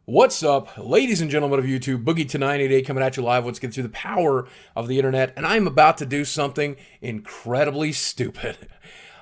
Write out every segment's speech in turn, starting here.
What's up, ladies and gentlemen of YouTube? Boogie988 coming at you live. Let's get through the power of the internet. And I'm about to do something incredibly stupid.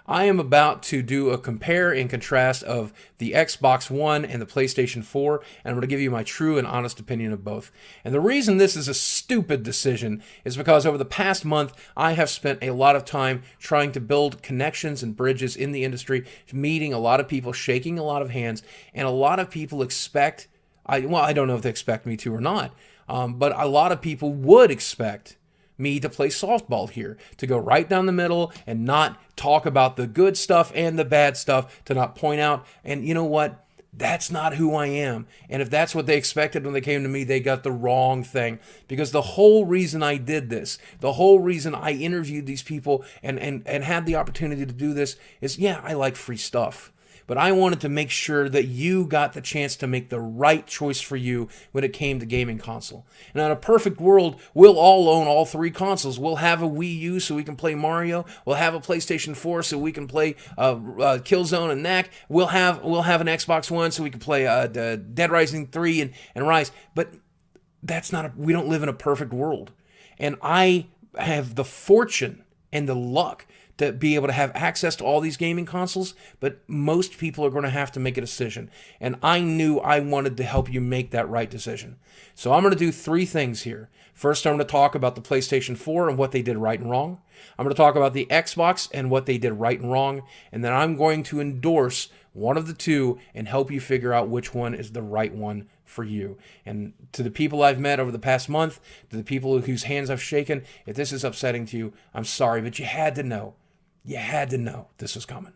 I am about to do a compare and contrast of the Xbox One and the PlayStation 4, and I'm going to give you my true and honest opinion of both. And the reason this is a stupid decision is because over the past month, I have spent a lot of time trying to build connections and bridges in the industry, meeting a lot of people, shaking a lot of hands, and a lot of people expect I don't know if they expect me to or not, but a lot of people would expect me to play softball here, to go right down the middle and not talk about the good stuff and the bad stuff, to not point out. And you know what? That's not who I am. And if that's what they expected when they came to me, they got the wrong thing. Because the whole reason I did this, the whole reason I interviewed these people and had the opportunity to do this is, yeah, I like free stuff. But I wanted to make sure that you got the chance to make the right choice for you when it came to gaming console. And in a perfect world, we'll all own all three consoles. We'll have a Wii U so we can play Mario. We'll have a PlayStation 4 so we can play Killzone and Knack. We'll have an Xbox One so we can play Dead Rising 3 and Rise. But that's not we don't live in a perfect world. And I have the fortune and the luck to be able to have access to all these gaming consoles, but most people are going to have to make a decision. And I knew I wanted to help you make that right decision. So I'm going to do three things here. First, I'm going to talk about the PlayStation 4 and what they did right and wrong. I'm going to talk about the Xbox and what they did right and wrong. And then I'm going to endorse one of the two and help you figure out which one is the right one for you. And to the people I've met over the past month, to the people whose hands I've shaken, if this is upsetting to you, I'm sorry, but you had to know. You had to know this was coming.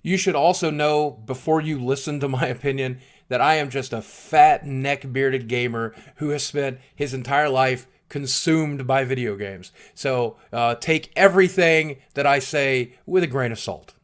You should also know, before you listen to my opinion, that I am just a fat, neck-bearded gamer who has spent his entire life consumed by video games. So take everything that I say with a grain of salt.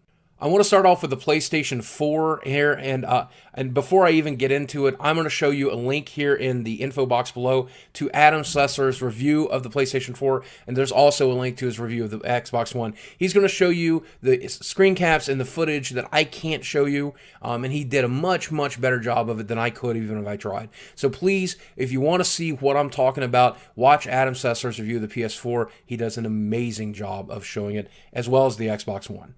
I want to start off with the PlayStation 4 here, and before I even get into it, I'm going to show you a link here in the info box below to Adam Sessler's review of the PlayStation 4, and there's also a link to his review of the Xbox One. He's going to show you the screen caps and the footage that I can't show you, and he did a much, much better job of it than I could even if I tried. So please, if you want to see what I'm talking about, watch Adam Sessler's review of the PS4. He does an amazing job of showing it, as well as the Xbox One.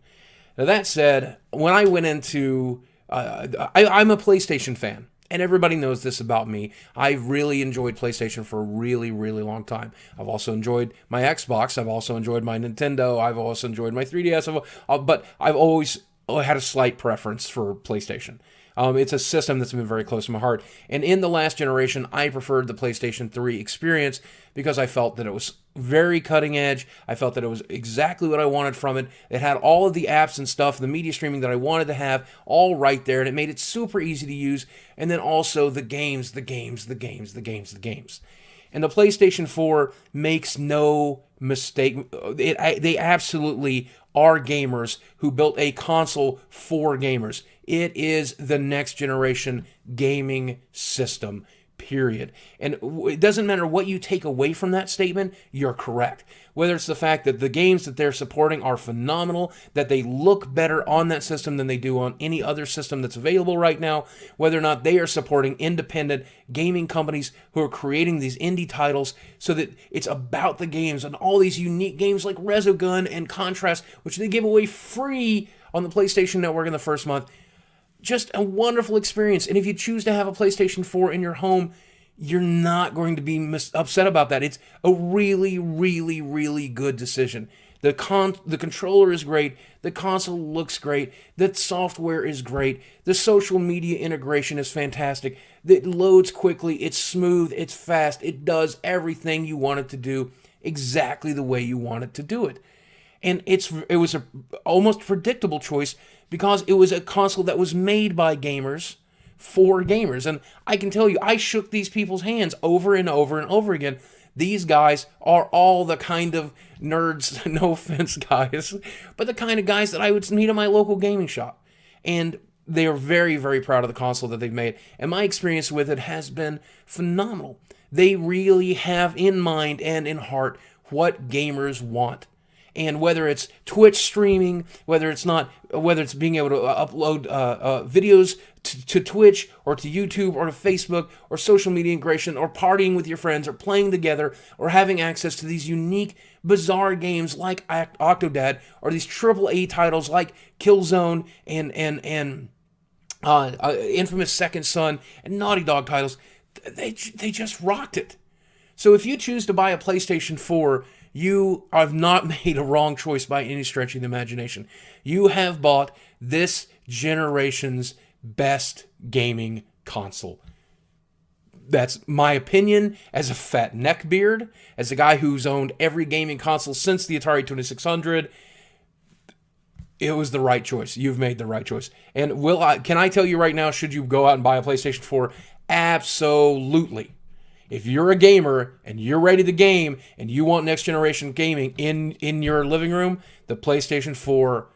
Now, that said, when I went into, I'm a PlayStation fan, and everybody knows this about me. I really enjoyed PlayStation for a really, really long time. I've also enjoyed my Xbox. I've also enjoyed my Nintendo. I've also enjoyed my 3DS. But I've always had a slight preference for PlayStation. It's a system that's been very close to my heart. And in the last generation, I preferred the PlayStation 3 experience because I felt that it was very cutting edge. I felt that it was exactly what I wanted from it. It had all of the apps and stuff, the media streaming that I wanted to have, all right there, and it made it super easy to use. And then also the games. And the PlayStation 4 makes no mistake. They absolutely are gamers who built a console for gamers. It is the next generation gaming system, period. And it doesn't matter what you take away from that statement, you're correct. Whether it's the fact that the games that they're supporting are phenomenal, that they look better on that system than they do on any other system that's available right now, whether or not they are supporting independent gaming companies who are creating these indie titles so that it's about the games and all these unique games like Resogun and Contrast, which they give away free on the PlayStation Network in the first month. Just a wonderful experience. And if you choose to have a PlayStation 4 in your home, you're not going to be upset about that. It's a really, really, really good decision. The controller is great. The console looks great. The software is great. The social media integration is fantastic. It loads quickly. It's smooth. It's fast. It does everything you want it to do exactly the way you want it to do it. And it was a almost predictable choice because it was a console that was made by gamers for gamers. And I can tell you, I shook these people's hands over and over and over again. These guys are all the kind of nerds, no offense, guys, but the kind of guys that I would meet in my local gaming shop. And they are very, very proud of the console that they've made. And my experience with it has been phenomenal. They really have in mind and in heart what gamers want. And whether it's Twitch streaming, whether it's being able to upload videos to Twitch or to YouTube or to Facebook or social media integration or partying with your friends or playing together or having access to these unique, bizarre games like Octodad or these AAA titles like Killzone and Infamous Second Son and Naughty Dog titles, they just rocked it. So if you choose to buy a PlayStation 4, you have not made a wrong choice by any stretch of the imagination. You have bought this generation's best gaming console. That's my opinion as a fat neckbeard, as a guy who's owned every gaming console since the Atari 2600. It was the right choice. You've made the right choice. And can I tell you right now, should you go out and buy a PlayStation 4? Absolutely. If you're a gamer and you're ready to game and you want next generation gaming in your living room, the PlayStation 4,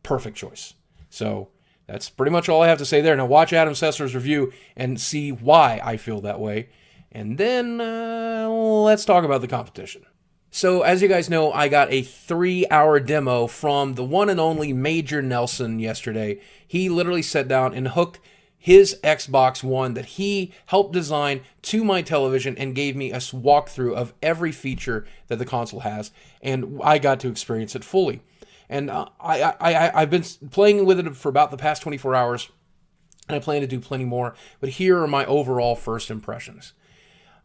perfect choice. So that's pretty much all I have to say there. Now watch Adam Sessler's review and see why I feel that way. And then let's talk about the competition. So as you guys know, I got a 3-hour demo from the one and only Major Nelson yesterday. He literally sat down and hooked his Xbox One that he helped design to my television and gave me a walkthrough of every feature that the console has, and I got to experience it fully. And I've been playing with it for about the past 24 hours, and I plan to do plenty more, but here are my overall first impressions.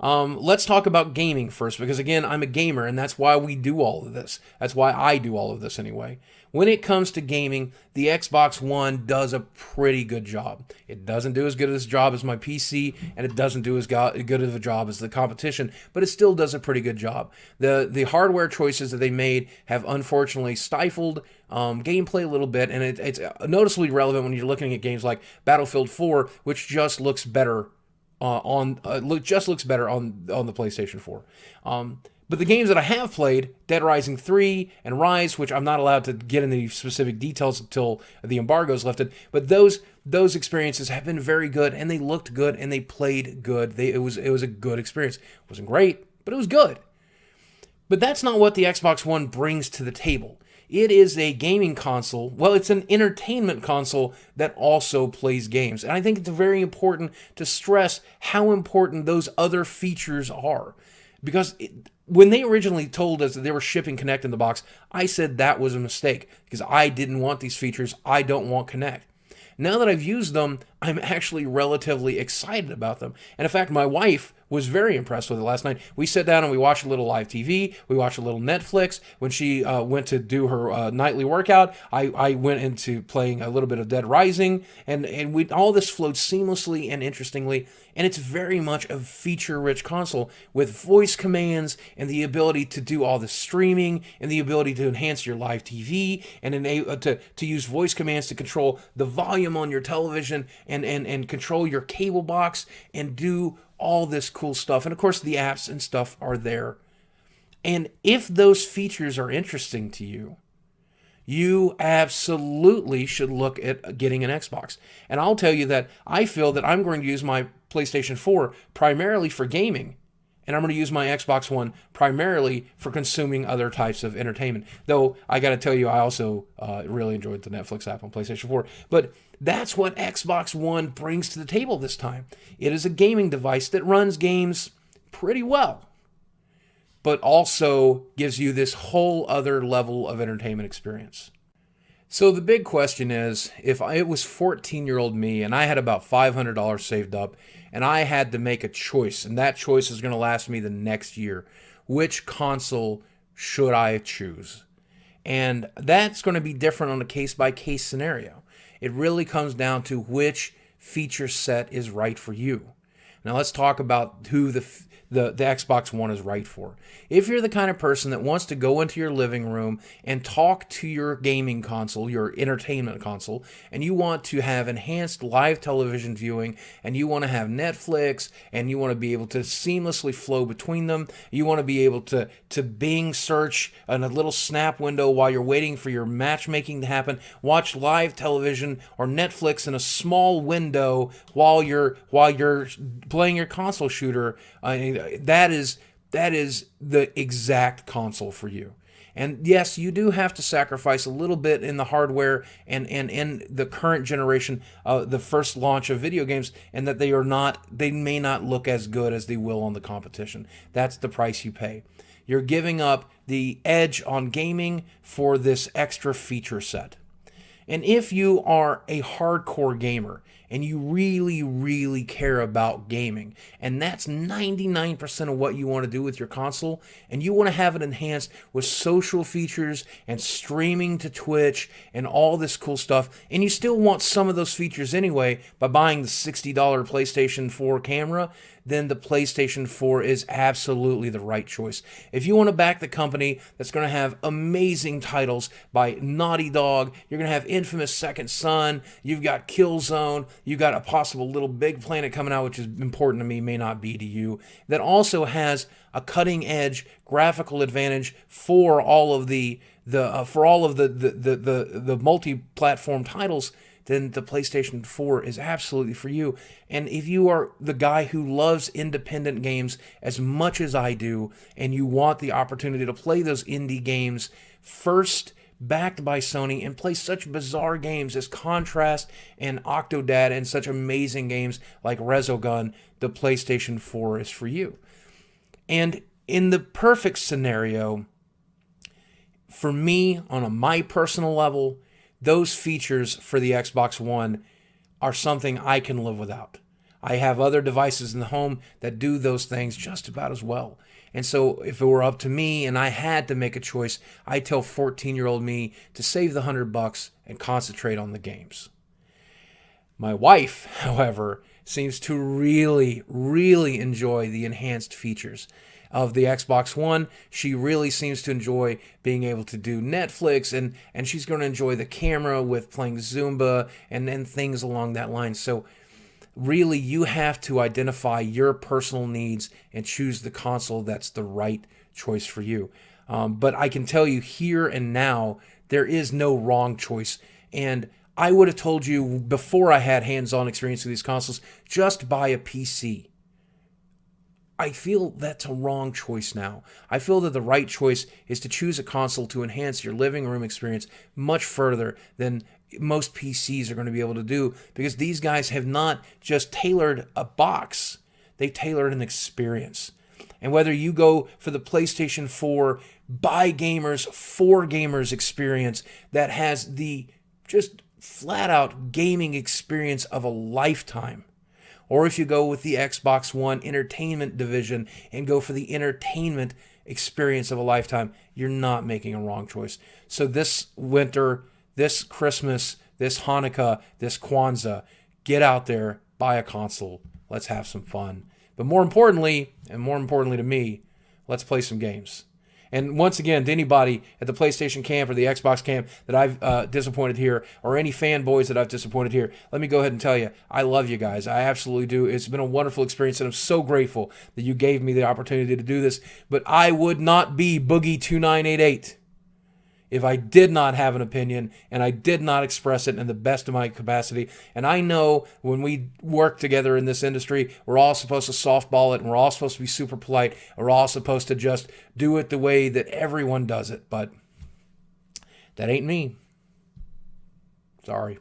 Let's talk about gaming first, because again, I'm a gamer, and that's why we do all of this. That's why I do all of this anyway. When it comes to gaming, the Xbox One does a pretty good job. It doesn't do as good a job as my PC, and it doesn't do as good of a job as the competition, but it still does a pretty good job. The hardware choices that they made have unfortunately stifled gameplay a little bit, and it's noticeably relevant when you're looking at games like Battlefield 4, which just looks better on the PlayStation 4. But the games that I have played, Dead Rising 3 and Rise, which I'm not allowed to get into specific details until the embargo is lifted, but those experiences have been very good, and they looked good, and they played good. It was a good experience. It wasn't great, but it was good. But that's not what the Xbox One brings to the table. It is a gaming console. Well, it's an entertainment console that also plays games. And I think it's very important to stress how important those other features are. Because when they originally told us that they were shipping Kinect in the box, I said that was a mistake because I didn't want these features. I don't want Kinect. Now that I've used them, I'm actually relatively excited about them. And in fact, my wife was very impressed with it last night. We sat down and we watched a little live TV. We watched a little Netflix. When she went to do her nightly workout, I went into playing a little bit of Dead Rising. And all this flowed seamlessly and interestingly. And it's very much a feature-rich console with voice commands and the ability to do all the streaming and the ability to enhance your live TV and to use voice commands to control the volume on your television and control your cable box and do all this cool stuff. And of course, the apps and stuff are there. And if those features are interesting to you, you absolutely should look at getting an Xbox. And I'll tell you that I feel that I'm going to use my PlayStation 4 primarily for gaming, and I'm going to use my Xbox One primarily for consuming other types of entertainment. Though, I got to tell you, I also really enjoyed the Netflix app on PlayStation 4. But that's what Xbox One brings to the table this time. It is a gaming device that runs games pretty well, but also gives you this whole other level of entertainment experience. So the big question is, if it was 14-year-old me and I had about $500 saved up and I had to make a choice, and that choice is going to last me the next year, which console should I choose? And that's going to be different on a case-by-case scenario. It really comes down to which feature set is right for you. Now let's talk about who the Xbox One is right for. If you're the kind of person that wants to go into your living room and talk to your gaming console, your entertainment console, and you want to have enhanced live television viewing, and you want to have Netflix, and you want to be able to seamlessly flow between them, you want to be able to Bing search in a little snap window while you're waiting for your matchmaking to happen, watch live television or Netflix in a small window while you're playing your console shooter, that is the exact console for you. And yes, you do have to sacrifice a little bit in the hardware and in the current generation, the first launch of video games, and that they may not look as good as they will on the competition. That's the price you pay. You're giving up the edge on gaming for this extra feature set. And if you are a hardcore gamer and you really, really care about gaming, and that's 99% of what you want to do with your console, and you want to have it enhanced with social features and streaming to Twitch and all this cool stuff, and you still want some of those features anyway by buying the $60 PlayStation 4 camera, then the PlayStation 4 is absolutely the right choice. If you want to back the company that's going to have amazing titles by Naughty Dog, you're going to have Infamous Second Son, you've got Killzone, you've got a possible Little Big Planet coming out, which is important to me, may not be to you, that also has a cutting-edge graphical advantage for all of the multi-platform titles, then the PlayStation 4 is absolutely for you. And if you are the guy who loves independent games as much as I do, and you want the opportunity to play those indie games first, backed by Sony, and play such bizarre games as Contrast and Octodad and such amazing games like Resogun, the PlayStation 4 is for you. And in the perfect scenario, for me, on my personal level, those features for the Xbox One are something I can live without. I have other devices in the home that do those things just about as well. And so if it were up to me and I had to make a choice, I'd tell 14-year-old me to save the $100 and concentrate on the games. My wife, however, seems to really, really enjoy the enhanced features of the Xbox One. She really seems to enjoy being able to do Netflix, and she's going to enjoy the camera with playing Zumba and things along that line. So really, you have to identify your personal needs and choose the console that's the right choice for you. But I can tell you here and now, there is no wrong choice. And I would have told you before I had hands-on experience with these consoles, just buy a PC. I feel that's a wrong choice now. I feel that the right choice is to choose a console to enhance your living room experience much further than most PCs are going to be able to do, because these guys have not just tailored a box, they tailored an experience. And whether you go for the PlayStation 4 by gamers, for gamers experience that has the just flat out gaming experience of a lifetime, or if you go with the Xbox One entertainment division and go for the entertainment experience of a lifetime, you're not making a wrong choice. So this winter, this Christmas, this Hanukkah, this Kwanzaa, get out there, buy a console. Let's have some fun. But more importantly, and more importantly to me, let's play some games. And once again, to anybody at the PlayStation camp or the Xbox camp that I've disappointed here, or any fanboys that I've disappointed here, let me go ahead and tell you, I love you guys. I absolutely do. It's been a wonderful experience, and I'm so grateful that you gave me the opportunity to do this. But I would not be Boogie2988 if I did not have an opinion and I did not express it in the best of my capacity. And I know when we work together in this industry, we're all supposed to softball it, and we're all supposed to be super polite. We're all supposed to just do it the way that everyone does it. But that ain't me. Sorry.